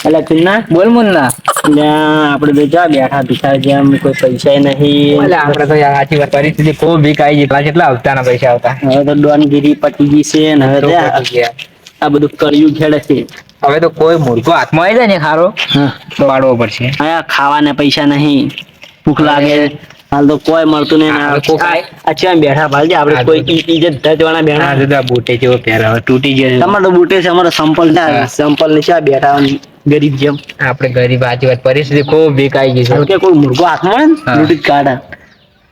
એટલે ચુન્ના બોલ મુન્ના. આપડે તો જા બેઠા ભીખા જેમ કોઈ પૈસા નહીં. એટલે આપડે તો યાર સાચી વાત પરિસ્થિતિ ખૂબ ભીખાઈ જેટલા કેટલા હપ્તાના પૈસા આવતા. હવે તો ડોનગીરી પટી ગઈ છે ને હવે તો તો પતી ગયા. આ બધું કર્યું ખેડે છે. હવે તો કોઈ મૂર્ખો હાથમાં આવી જાય ને ખારો તો વાળવો પડશે. હા ખાવાના પૈસા નહીં, ભૂખ લાગે હાલ તો કોઈ મળતું નહીં. આ ચેમ બેઠા ભાઈ આપડે કોઈ ઇજ્જત ધજવાના બેઠા. બુટે જેવો પહેરાવે તૂટી ગયો. તમારે તો બુટે છે, અમારો સંપલ સંપલ ની ચા બેઠા ગરીબ જેમ. આપણે ગરીબ સાચી વાત પરિસ્થિતિ ખૂબ ભીખાઈ ગઈ છે. કે કોઈ મૂર્ખો હાથમાં લૂંટી જ કાઢે.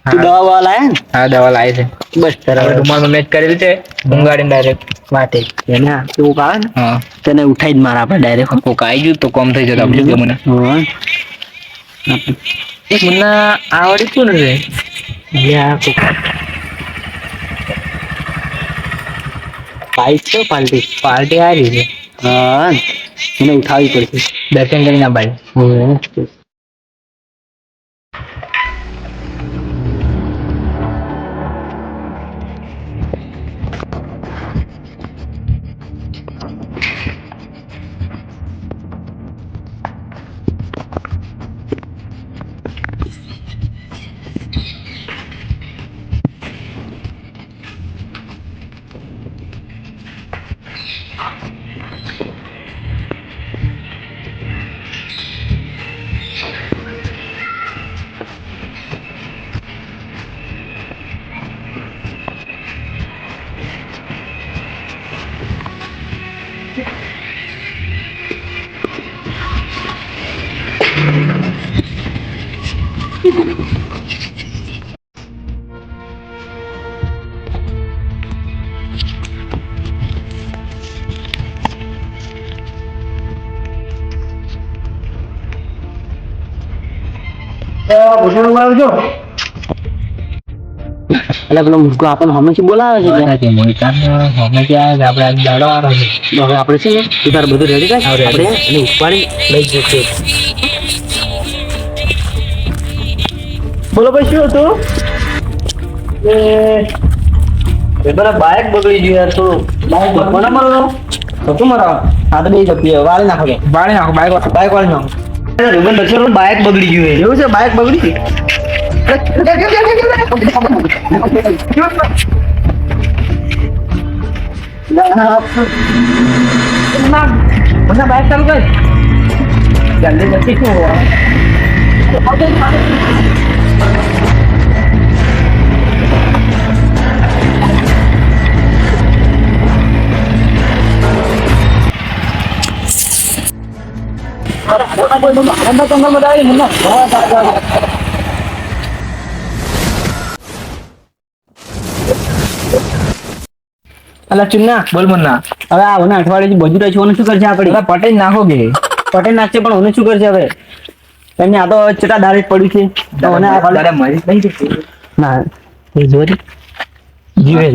તું દવા બવા લાયા ને? હા દવા લાવી છે. બસ હવે રૂમાલમાં મેચ કરેલ છે ઊંઘાડીને ડાયરેક્ટ વાટે એને કેવું આવે ને તેને ઉઠાઈ જ મારા આપણે ડાયરેક્ટ. કોક આવી ગયું તો કોમ થઈ જતા આપણે મને. એક મુન્ના આવડી શું છે? પાર્ટી છે પાર્ટી. પાર્ટી આવી છે. હા એને ઉઠાવવી પડશે. દર્શન કરીને ભાઈ. એટલે પેલો મુર્ગો આપણને હમેશા બોલાવે છે. હવે આપણે છે ને તારે બધું રેડી થાય આપણે એને ઉપાડી લઈ જશે. બોલો ભાઈ શું હતું? પેલા બાઇક બગડી ગયું યાર. થોડું બાઇક કોને મારો શું મારા હા તો બે જપીએ વાળી નાખો બાઇક વાળી નાખો. રૂબન દક્ષિણ બાઇક બગડી ગયું. એવું છે? બાઇક બગડી ગઈ. બાઇક ચાલુ કર જલ્દી જલ્દી શું અલા ચુન્ના બોલ મુન્ના. હવે આ અઠવાડિયે બધું રહે છે. શું કરશે આપણે? પટેલ નાખો કે પટેલ નાખશે પણ ઓને શું કરશે હવે? એમને આ તો ચટા દાડે પડ્યું છે. ના એ જોરી જીવે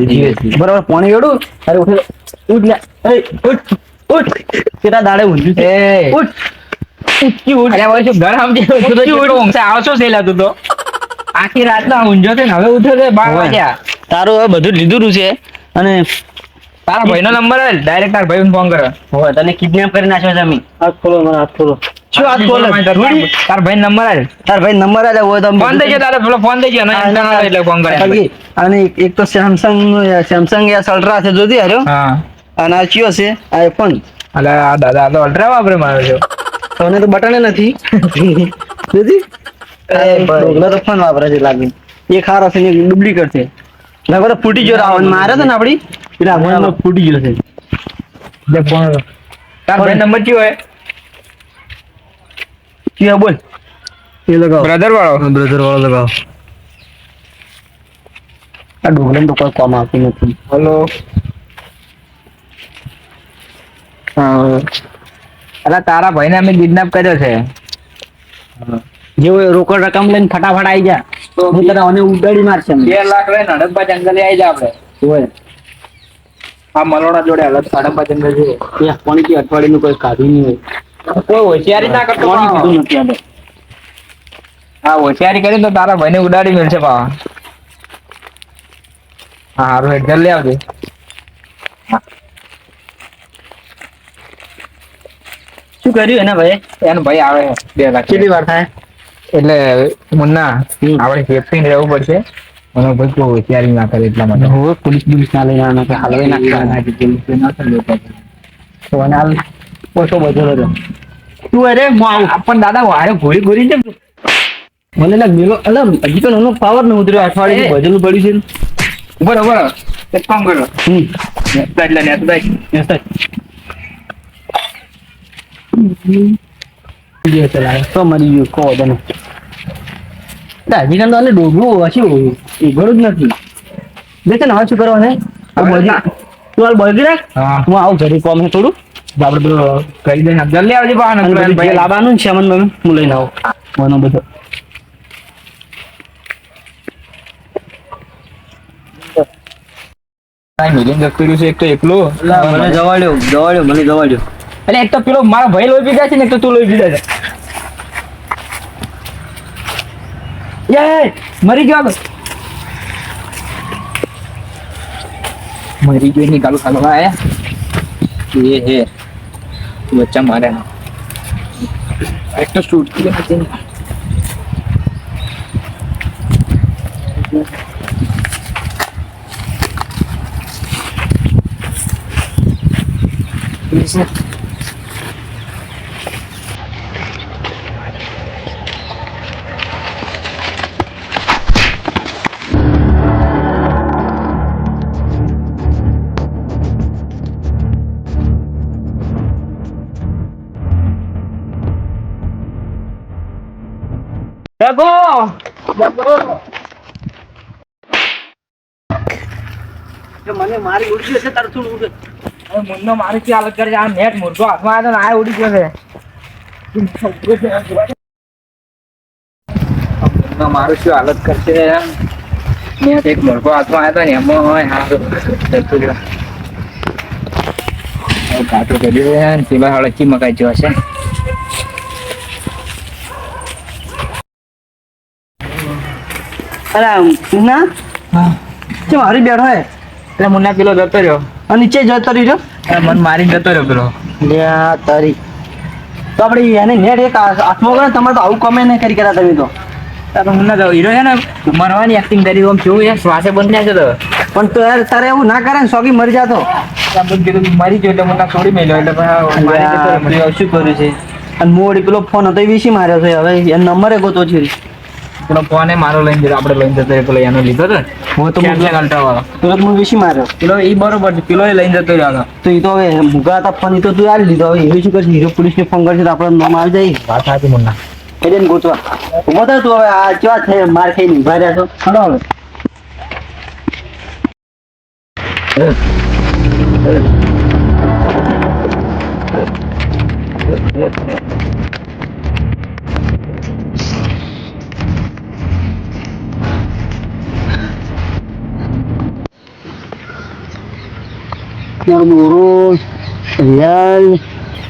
બરાબર પાણી એડું. અરે ઉઠ ઉઠ લે ઉઠ ઉઠ ચટા દાડે ઊંધું છે. ઉઠ આવશો સેલા તું તો આખી રાત ના ઊંઝો છે ને હવે ઉઠ્યો છે 12 વાગ્યા. તારું હવે બધું લીધું છે અને તારા ભાઈનો નંબર આલ ડાયરેક્ટ તારા ભાઈને ફોન કરો. હોય તને કિડનેપ કરી નાખ્યો છે અમે. હાથ ખોલો મને હાથ ખોલો. શું હાથ ખોલો? તારા ભાઈ નંબર આલ. તારા ભાઈ નંબર આલે હોય તો ફોન દેજો. તારે પેલો ફોન દેજો એટલે ફોન કરે. અને એક તો સેમસંગ યા અલ્ટ્રા છે જોતી હાર્યો. હા અને આ કયો છે આઈફોન. અલે આ દાદા તો અલ્ટ્રા વાપરે મારો છો. તને તો બટન નથી જોતી. ઢોકળા તો ફોન વાપરે છે લાગે. એ ખારો છે ને ડુપ્લિકેટ છે. લગભગ તો ફૂટી ગયો. રાવણ મારે છે ને આપડી પેલા ફોન ફૂટી ગયો છે. તાર ભાઈ નંબર કયો હે? કયો બોલ? એ લગાવો બ્રધર વાળો લગાવો. આ ઢોકળા તો કોઈ કામ આવતી નથી. હેલો. અલા તારા ભાઈને અમે કિડનેપ કર્યો છે. જેવો રોકડ રકમ લઈને ફટાફટ આવી જા તો તને ઉડાડી મારશે. 2 લાખ લઈને હડપ્પા જંગલે આવી જા આપણે. હોય આ મલોડા જોડે હડપ્પા જંગલ છે. ત્યાં કોણી અઠવાડિયું કોઈ કાઢી નહીં હોય. કોઈ હોશિયારી ના કરતો. કીધું નથી આપણે. હા હોશિયારી કરી તો તારા ભાઈને ઉડાડી મેળશે પાવા. હા હારું હેડ જલ્દી આવજે. શું કર્યું એના ભાઈ? એનો ભાઈ આવે 2 લાખ. કેટલી વાર થાય? એટલે મુન્ના આપણે સેફટી રહેવું પડશે અને ભાઈ કોઈ હોશિયારી ના કરે એટલા માટે. હવે પોલીસ ના લઈને આના કે હાલવે નાખતા. તો અને હાલ ઓછો બધો રહ્યો. તું અરે હું આવું પણ દાદા વારે ઘોડી ઘોડી છે મને લાગ મેલો અલા હજી તો એનો પાવર ન ઉતર્યો અઠવાડિયે ભજેલું પડ્યું છે. બરોબર એક કામ કરો એટલે ને તો મરી ગયું કહો તને હજી કામ તો આને ડોબલું હશે ઘણું જ નથી દેખે ને હવે શું કરવાનું તું હાલ બળગી રાખ. હા હું આવું ઘરે કોમ છે થોડું આપણે પેલું કહી દઈને જલ્દી આવજે ભાઈ લાવવાનું છે અમન હું લઈને આવું મને બધો મિલિંગ કર્યું છે એક તો એકલો મને જવાડ્યો મને જવાડ્યો. એટલે એક તો પેલો મારા ભાઈ લોહી પીધા છે ને એક તો તું લોહી પીધા છે. મરી ગયો મરી ગયો ની ગાલું ખાલો આયા એ હે બચ્ચા મારે એક તો શૂટ કિયા છે મને મારી ઉડ્યું હશે તારું થોડું ઉડે મુન્નો મારી શું હાલત કરે છે આ નેટ મુર્ગો હાથમાં આવ્યો ને આ ઉડી ગયો છે મુન્નો મારું શું હાલત કરશે નેટ એક મુર્ગો હાથમાં આવ્યો ને એમાં હોય હા જતું રહ્યો કાટો કર્યું ને પેલા હળચી મકાઈ જો હશે અરે મુન્ના કેમ હારી બેઠો હે એટલે મુન્ના પેલો જતો રહ્યો અને નીચે જતો રહ્યો મન મારી જતો રહ્યો પેલો લ્યા તારી તો આપણે એને નેટ એક હાથમાં કરે તમારે તો આવું કમે નહીં કરી કર્યા તમે તો તારો મુન્ના તો હીરો છે ને મરવાની એક્ટિંગ કરી આમ કેવું યાર શ્વાસે બંધ ના જતો પણ તો યાર તારે એવું ના કરે ને સોગી મરી જાતો કીધું મરી ગયો એટલે મુન્ના છોડી મેલ્યો એટલે મારી જતો રહ્યો. શું કર્યું છે અને મોડી પેલો ફોન હતો એ વીસી માર્યો છે હવે એનો નંબરે ગોતો છે પેલો ફોન મારો લઈને જતો આપણે લઈને જતો પેલો એનો લીધો હતો હું તો અલ્ટ્રા વાળો પેલો હું વીસી માર્યો પેલો એ બરોબર છે પેલો લઈને જતો રહ્યો તો એ તો હવે ભૂગા હતા ફોન તો તું આવી લીધો હવે એવી શું કરશે હીરો પોલીસને ફોન કરશે તો આપણે નામ આવી જાય વાત સાચી મુન્ના એટલે ને ગોતવા ઉભો થાય તું હવે આ કેવા છે માર ખાઈને ઉભા રહ્યા છો હલો મારો દોરો રિયાલ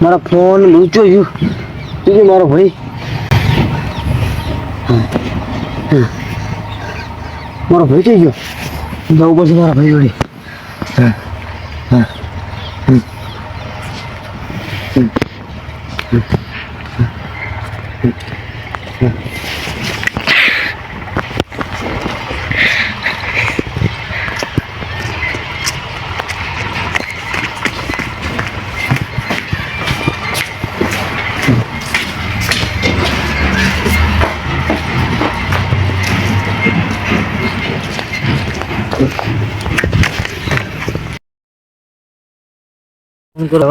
મારા ફોન લૂચો ગયું મારો ભાઈ મારો ભાઈ થઈ ગયો જવું પડશે મારા ભાઈ જોડે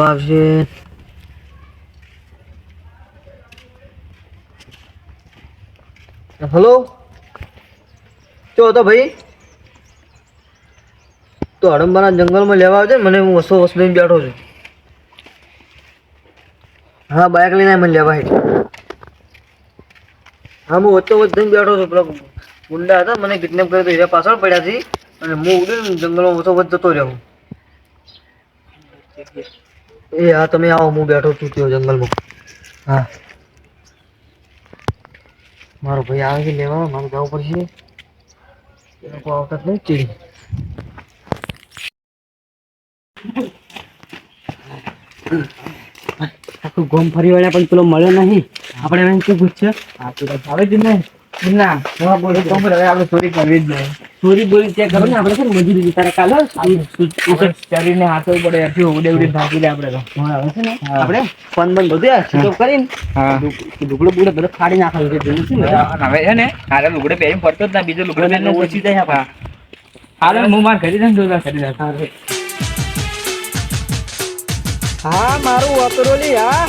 આવશે હેલો ચો હતો ભાઈ તો હડમ્બાના જંગલમાં લેવા આવજે મને હું વસો વસ લઈને બેઠો છું હા બાઇક લઈને મને લેવા હા હું વચ્ચે વચ્ચે જઈને બેઠો છું પેલા ગુંડા હતા મને કિડનેપ કર્યો તો એના પાછળ પડ્યા છે અને હું ઉડીને જંગલમાં વસો વચ્ચે જતો રહ્યો એ હા તમે આવો હું બેઠો છું ત્યાં જંગલમાં હા મારો ભાઈ આવે છે લેવા મારે જવું પડશે એ લોકો આવતા જ નહીં ચીડી આખું ગોમ ફરી વળ્યા પણ પેલો મળ્યો નહીં. આપણે એને શું પૂછશે? હા તો ભાવે જ ને ના હું બોલું તો હવે આપણે ચોરી કરવી જ નહીં. ચોરી બોરી ચેક કરો ને, આપણે છે ને મજૂરી તારે કાલે શરીરને હાથો પડે એથી ઉડે ઉડે ભાગી લે આપણે તો. હવે છે ને આપણે ફોન બંધ બધું સીધો કરીને હા ઢુકડો બુકડો બધો ફાડી નાખવાનું છે. જોયું છે ને? હવે છે ને હારે લુગડે પહેરીને ફરતો જ ના, બીજો લુગડો પહેરીને ઓછી જાય. હા હાલે હું માર ઘરે જઈને જોતા કરી દઉં. હા મારું વાપરોલી હા